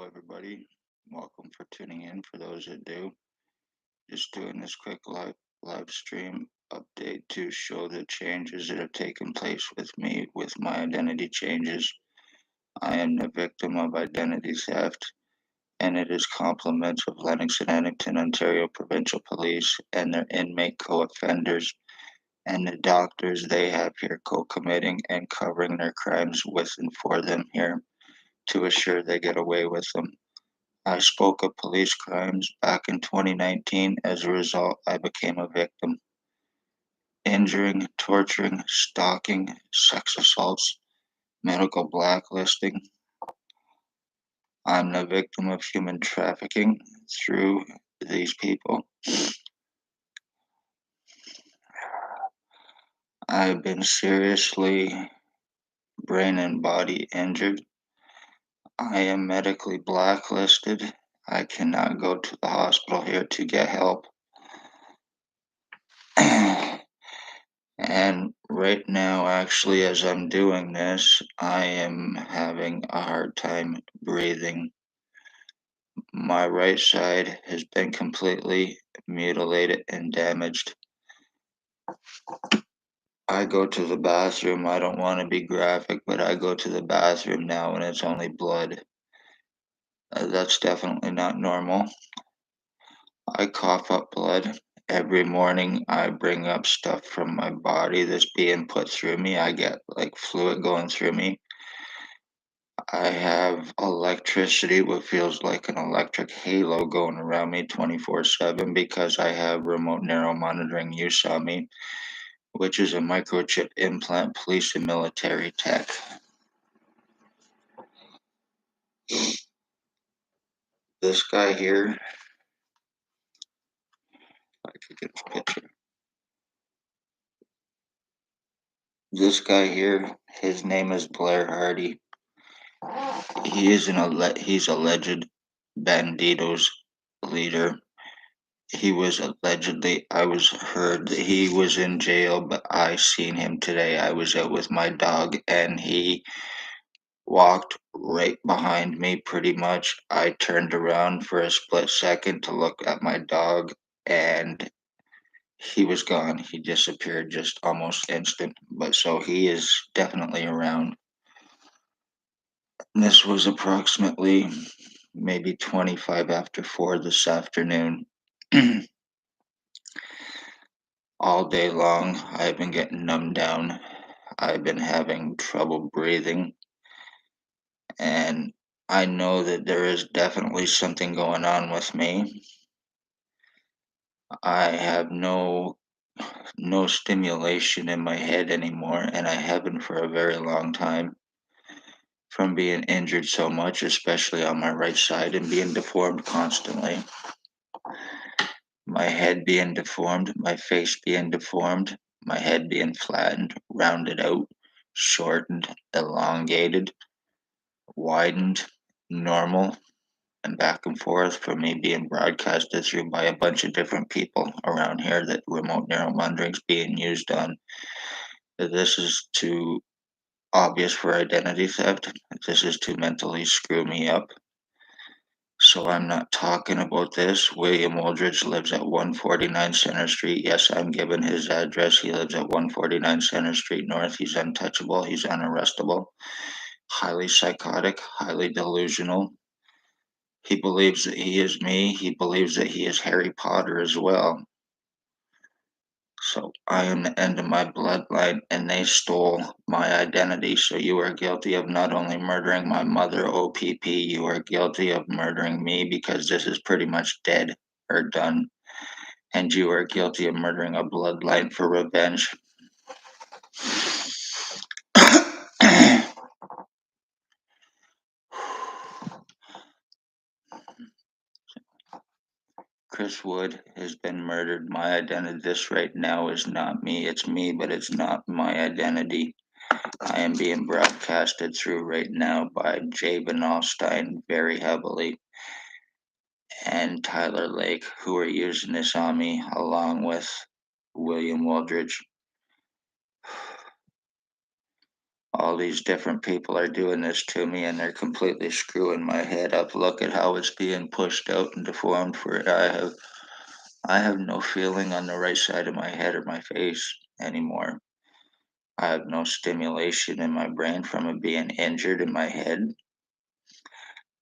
everybody. Welcome for tuning in. For those that do, just doing this quick live stream update to show the changes that have taken place with me with my identity changes. I am the victim of identity theft, and it is compliments of Lennox and Addington, Ontario Provincial Police and their inmate co-offenders and the doctors they have here co-committing and covering their crimes with and for them here to assure they get away with them. I spoke of police crimes back in 2019. As a result, I became a victim. Injuring, torturing, stalking, sex assaults, medical blacklisting. I'm the victim of human trafficking through these people. I've been seriously brain and body injured. I am medically blacklisted. I cannot go to the hospital here to get help. And right now, actually, as I'm doing this, I am having a hard time breathing. My right side has been completely mutilated and damaged. I go to the bathroom. I don't want to be graphic, but I go to the bathroom now and it's only blood. That's definitely not normal. I cough up blood. Every morning, I bring up stuff from my body that's being put through me. I get like fluid going through me. I have electricity, what feels like an electric halo going around me 24/7 because I have remote neural monitoring use on me, which is a microchip implant police and military tech. This guy here, if I could get his picture. This guy here, his name is Blair Hardy. He's alleged Bandido's leader. He was allegedly, I was heard that he was in jail, but I seen him today. I was out with my dog and he walked right behind me pretty much. I turned around for a split second to look at my dog and he was gone. He disappeared just almost instant. But so he is definitely around. This was approximately maybe 25 after 4 this afternoon. All day long, I've been getting numbed down. I've been having trouble breathing. And I know that there is definitely something going on with me. I have no stimulation in my head anymore, and I haven't for a very long time from being injured so much, especially on my right side and being deformed constantly. My head being deformed, my face being deformed, my head being flattened, rounded out, shortened, elongated, widened, normal, and back and forth for me being broadcasted through by a bunch of different people around here that remote neural monitoring is being used on. This is too obvious for identity theft. This is to mentally screw me up. So I'm not talking about this. William Wooldridge lives at 149 Center Street. Yes, I'm given his address. He lives at 149 Center Street North. He's untouchable. He's unarrestable. Highly psychotic, highly delusional. He believes that he is me. He believes that he is Harry Potter as well. So I am the end of my bloodline, and they stole my identity. So you are guilty of not only murdering my mother, O.p.p, you are guilty of murdering me because this is pretty much dead or done. And you are guilty of murdering a bloodline for revenge. Chris Wood has been murdered. My identity, this right now is not me. It's me, but it's not my identity. I am being broadcasted through right now by Jabin Alstein very heavily and Tyler Lake, who are using this on me along with William Wooldridge. All these different people are doing this to me and they're completely screwing my head up. Look at how it's being pushed out and deformed for it. I have no feeling on the right side of my head or my face anymore. I have no stimulation in my brain from it being injured in my head.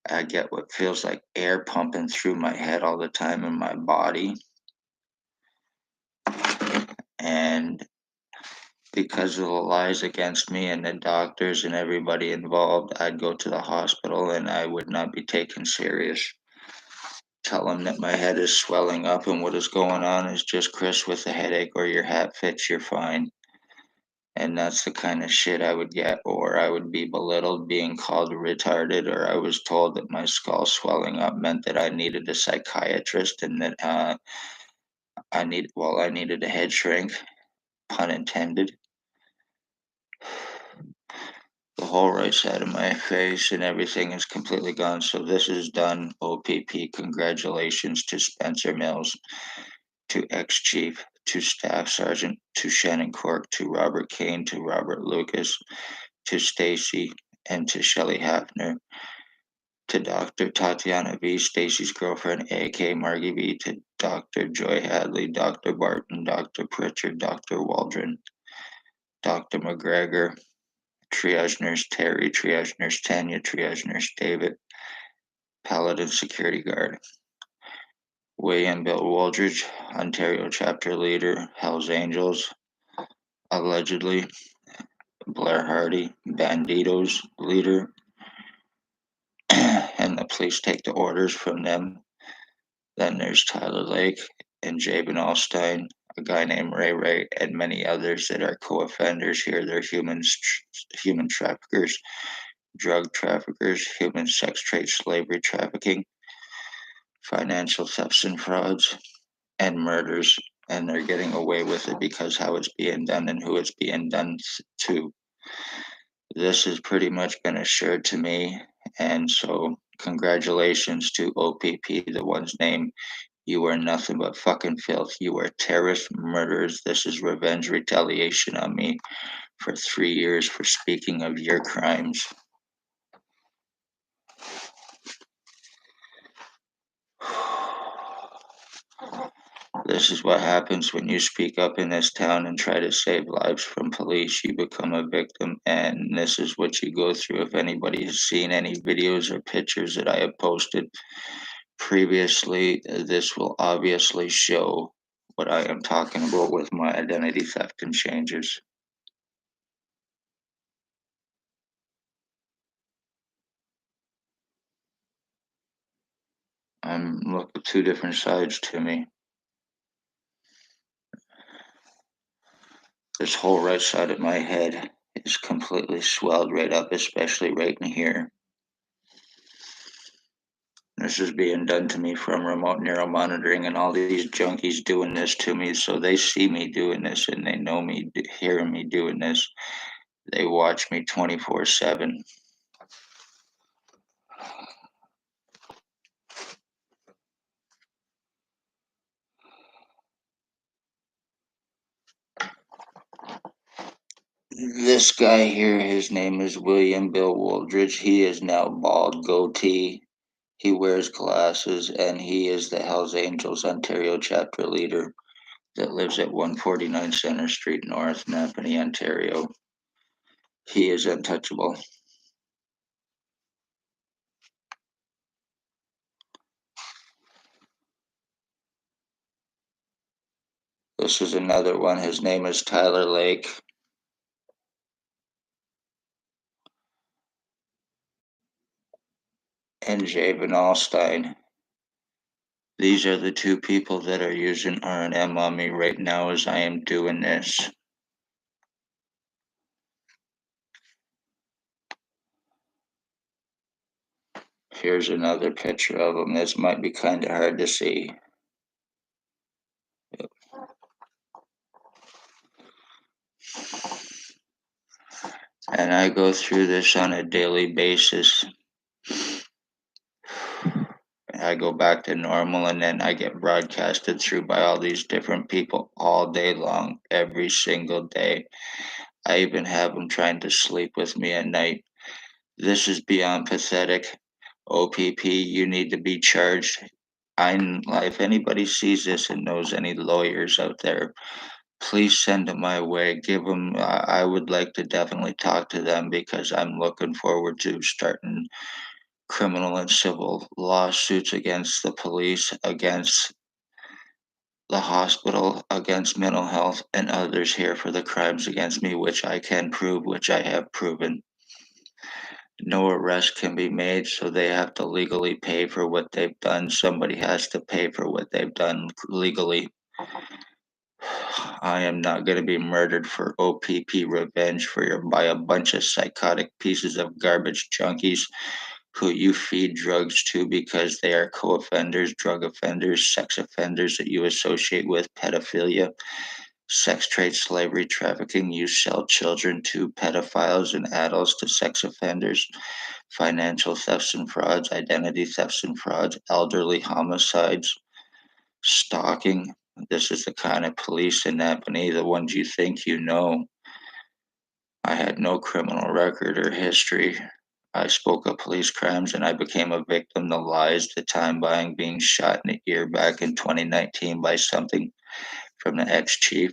I get what feels like air pumping through my head all the time in my body. And because of the lies against me and the doctors and everybody involved, I'd go to the hospital and I would not be taken serious. Tell them that my head is swelling up and what is going on is just Chris with a headache, or your hat fits, you're fine. And that's the kind of shit I would get, or I would be belittled, being called retarded, or I was told that my skull swelling up meant that I needed a psychiatrist and that I needed a head shrink, pun intended. The whole right side of my face and everything is completely gone. So this is done. O.p.p. Congratulations to Spencer Mills, to ex-chief, to Staff Sergeant, to Shannon Cork, to Robert Kane, to Robert Lucas, to Stacy, and to Shelley Hafner, to Dr. Tatiana V, Stacy's girlfriend, A.K. Margie V, to Dr. Joy Hadley, Dr. Barton, Dr. Pritchard, Dr. Waldron, Dr. McGregor, triage nurse Terry, triage nurse Tanya, triage nurse David, Paladin security guard, William Bill Wooldridge, Ontario chapter leader, Hells Angels, allegedly, Blair Hardy, Bandido's leader, and the police take the orders from them. Then there's Tyler Lake and Jabin Allstein, a guy named Ray Ray, and many others that are co-offenders here. They're human traffickers, drug traffickers, human sex trade, slavery trafficking, financial thefts and frauds, and murders. And they're getting away with it because how it's being done and who it's being done to. This has pretty much been assured to me. And so congratulations to O.p.p, the one's name. You are nothing but fucking filth. You are terrorist murderers. This is revenge retaliation on me for 3 years for speaking of your crimes. This is what happens when you speak up in this town and try to save lives from police. You become a victim, and this is what you go through. If anybody has seen any videos or pictures that I have posted previously, this will obviously show what I am talking about with my identity theft and changes. Look at two different sides to me. This whole right side of my head is completely swelled right up, especially right in here. This is being done to me from remote neuromonitoring and all these junkies doing this to me. So they see me doing this and they know me, hearing me doing this. They watch me 24/7. This guy here, his name is William Bill Wooldridge. He is now bald, goatee. He wears glasses, and he is the Hells Angels Ontario chapter leader that lives at 149 Center Street North, Napanee, Ontario. He is untouchable. This is another one. His name is Tyler Lake. And Javen Allstein. These are the two people that are using R&M on me right now as I am doing this. Here's another picture of them. This might be kind of hard to see. And I go through this on a daily basis. I go back to normal, and then I get broadcasted through by all these different people all day long, every single day. I even have them trying to sleep with me at night. This is beyond pathetic. O.p.p, you need to be charged. If anybody sees this and knows any lawyers out there, please send them my way. Give them, I would like to definitely talk to them because I'm looking forward to starting criminal and civil lawsuits against the police, against the hospital, against mental health, and others here for the crimes against me, which I can prove, which I have proven. No arrest can be made, so they have to legally pay for what they've done. Somebody has to pay for what they've done legally. I am not going to be murdered for O.p.p revenge by a bunch of psychotic pieces of garbage junkies who you feed drugs to because they are co-offenders, drug offenders, sex offenders that you associate with, pedophilia, sex trade, slavery, trafficking. You sell children to pedophiles and adults to sex offenders, financial thefts and frauds, identity thefts and frauds, elderly homicides, stalking. This is the kind of police in Napanee, the ones you think you know. I had no criminal record or history. I spoke of police crimes and I became a victim. The lies, the time buying, being shot in the ear back in 2019 by something from the ex chief.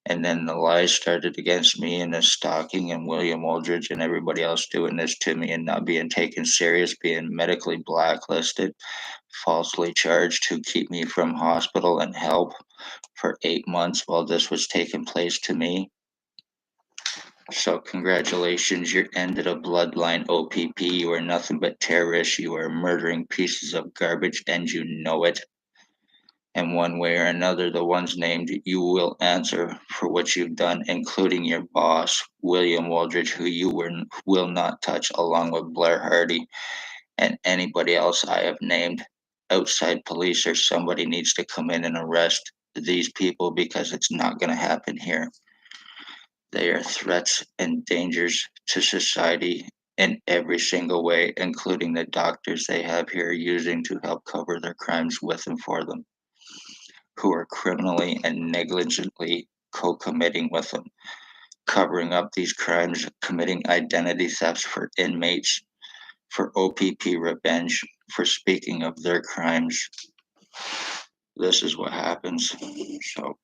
And then the lies started against me and the stalking and William Wooldridge and everybody else doing this to me and not being taken serious, being medically blacklisted, falsely charged to keep me from hospital and help for 8 months while this was taking place to me. So congratulations, you're ended a bloodline, O.p.p. You are nothing but terrorists. You are murdering pieces of garbage and you know it. And one way or another, the ones named, you will answer for what you've done, including your boss, William Wooldridge, who will not touch, along with Blair Hardy and anybody else I have named. Outside police or somebody needs to come in and arrest these people because it's not going to happen here. They are threats and dangers to society in every single way, including the doctors they have here using to help cover their crimes with and for them, who are criminally and negligently co-committing with them, covering up these crimes, committing identity thefts for inmates, for O.p.p revenge, for speaking of their crimes. This is what happens. So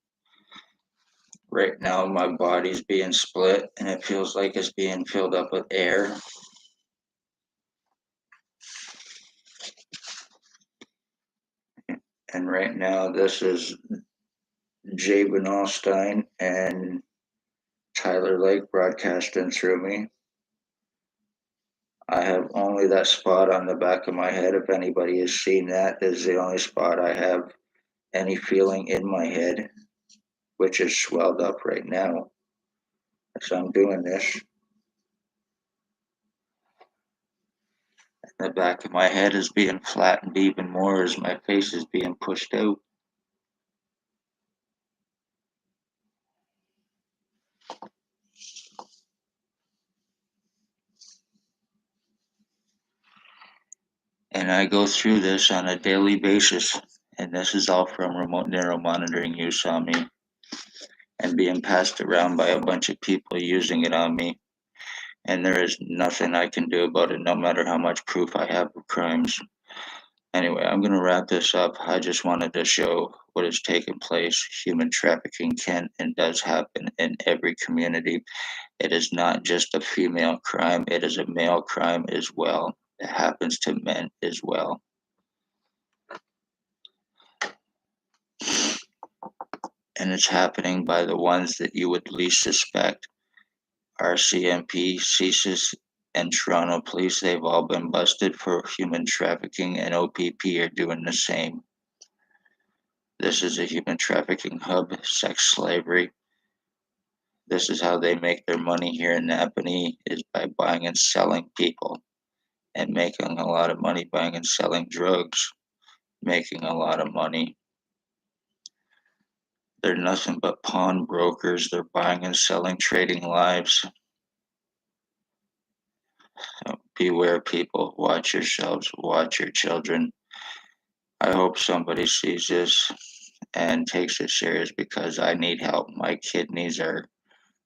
right now my body's being split and it feels like it's being filled up with air. And right now this is Jabin Allstein and Tyler Lake broadcasting through me. I have only that spot on the back of my head. If anybody has seen that, is the only spot I have any feeling in my head, which is swelled up right now as I'm doing this. The back of my head is being flattened even more as my face is being pushed out. And I go through this on a daily basis. And this is all from remote neural monitoring use on me and being passed around by a bunch of people using it on me. And there is nothing I can do about it, no matter how much proof I have of crimes. Anyway, I'm going to wrap this up. I just wanted to show what is taking place. Human trafficking can and does happen in every community. It is not just a female crime, it is a male crime as well. It happens to men as well. And it's happening by the ones that you would least suspect. RCMP, CSIS, and Toronto Police, they've all been busted for human trafficking, and O.p.p are doing the same. This is a human trafficking hub, sex slavery. This is how they make their money here in Napanee, is by buying and selling people and making a lot of money buying and selling drugs, making a lot of money. They're nothing but pawnbrokers. They're buying and selling, trading lives. So beware, people. Watch yourselves. Watch your children. I hope somebody sees this and takes it serious because I need help. My kidneys are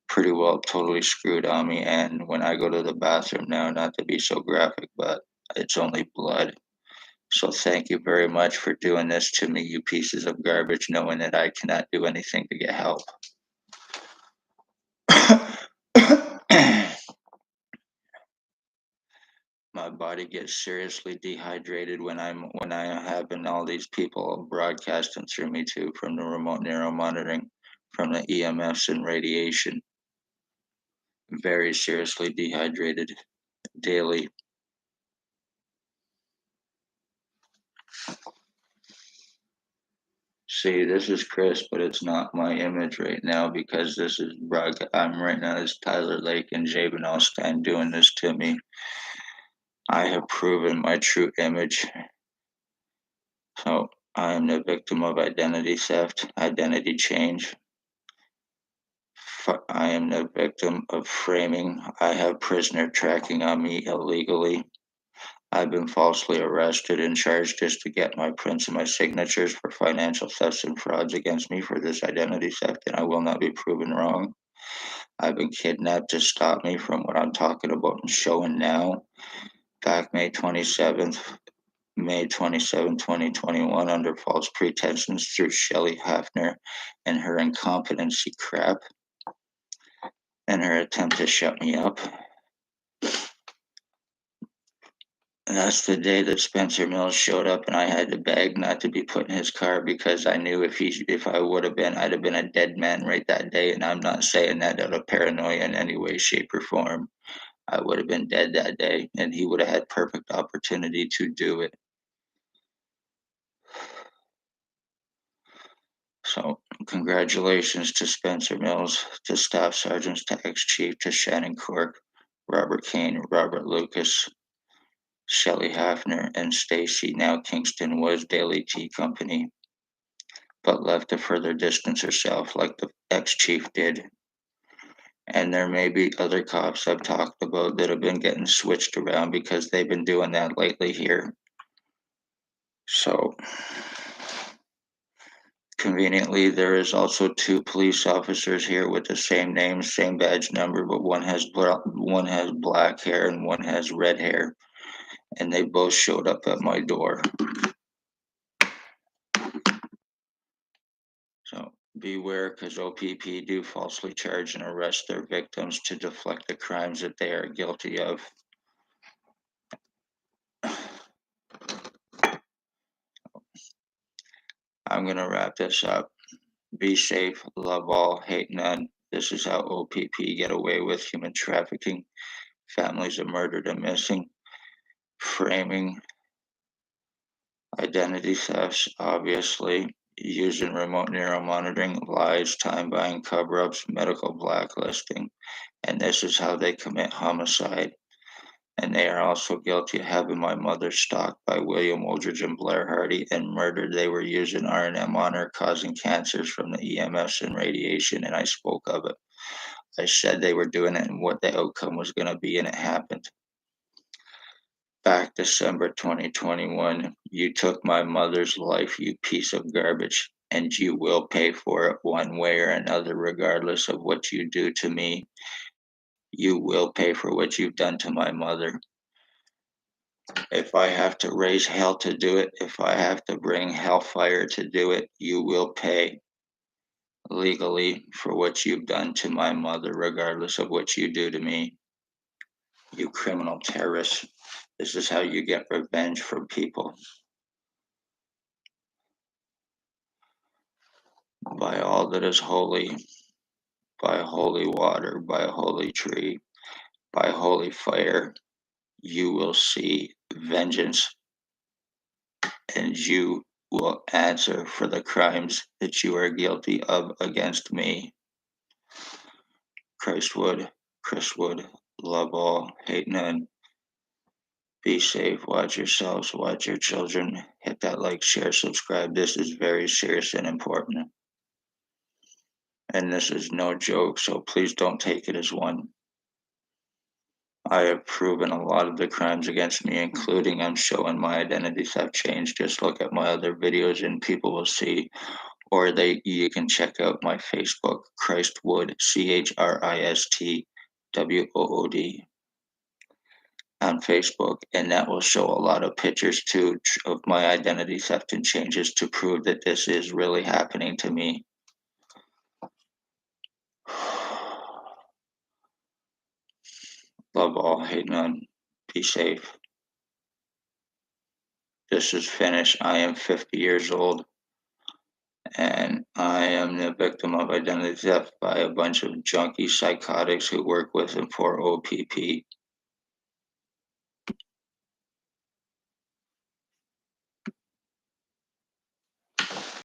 pretty well totally screwed on me, and when I go to the bathroom now, not to be so graphic, but it's only blood. So thank you very much for doing this to me, you pieces of garbage, knowing that I cannot do anything to get help. My body gets seriously dehydrated when I having all these people broadcasting through me too, from the remote neuro monitoring, from the EMFs and radiation. Very seriously dehydrated daily. See, this is Chris, but it's not my image right now because this is I'm right now as Tyler Lake and Jabin Allstein doing this to me. I have proven my true image. So I am the victim of identity theft, identity change. I am the victim of framing. I have prisoner tracking on me illegally. I've been falsely arrested and charged just to get my prints and my signatures for financial thefts and frauds against me for this identity theft, and I will not be proven wrong. I've been kidnapped to stop me from what I'm talking about and showing now. Back May 27th, 2021, under false pretensions through Shelley Hafner and her incompetency crap and her attempt to shut me up. And that's the day that Spencer Mills showed up, and I had to beg not to be put in his car because I knew if I would have been, I'd have been a dead man right that day. And I'm not saying that out of paranoia in any way, shape, or form. I would have been dead that day, and he would have had perfect opportunity to do it. So, congratulations to Spencer Mills, to Staff Sergeants, to ex-chief, to Shannon Cork, Robert Kane, Robert Lucas, Shelley Hafner, and Stacy. Now Kingston was Daily Tea Company, but left to further distance herself like the ex-chief did. And there may be other cops I've talked about that have been getting switched around because they've been doing that lately here. So, conveniently, there is also 2 police officers here with the same name, same badge number, but one has black hair and one has red hair, and they both showed up at my door. So beware, because O.p.p do falsely charge and arrest their victims to deflect the crimes that they are guilty of. I'm going to wrap this up. Be safe, love all, hate none. This is how O.p.p get away with human trafficking, families are murdered and missing, framing, identity thefts, obviously, using remote neuro monitoring, lies, time buying, cover-ups, medical blacklisting, and this is how they commit homicide. And they are also guilty of having my mother stalked by William Wooldridge and Blair Hardy and murdered. They were using R&M on her, causing cancers from the EMFs and radiation, and I spoke of it. I said they were doing it and what the outcome was going to be, and it happened. Back December 2021, you took my mother's life, you piece of garbage, and you will pay for it one way or another, regardless of what you do to me. You will pay for what you've done to my mother. If I have to raise hell to do it, if I have to bring hellfire to do it, you will pay legally for what you've done to my mother, regardless of what you do to me. You criminal terrorists. This is how you get revenge from people. By all that is holy, by holy water, by holy tree, by holy fire, you will see vengeance, and you will answer for the crimes that you are guilty of against me. Christ would, Chris would, love all, hate none. Be safe, watch yourselves, watch your children. Hit that like, share, subscribe. This is very serious and important. And this is no joke, so please don't take it as one. I have proven a lot of the crimes against me, including I'm showing my identity theft change. Just look at my other videos and people will see or you can check out my Facebook, Christwood, ChristWood, on Facebook, and that will show a lot of pictures too of my identity theft and changes to prove that this is really happening to me. Love all, hate none. Be safe. This is finished. I am 50 years old, and I am the victim of identity theft by a bunch of junkie psychotics who work with and for O.p.p.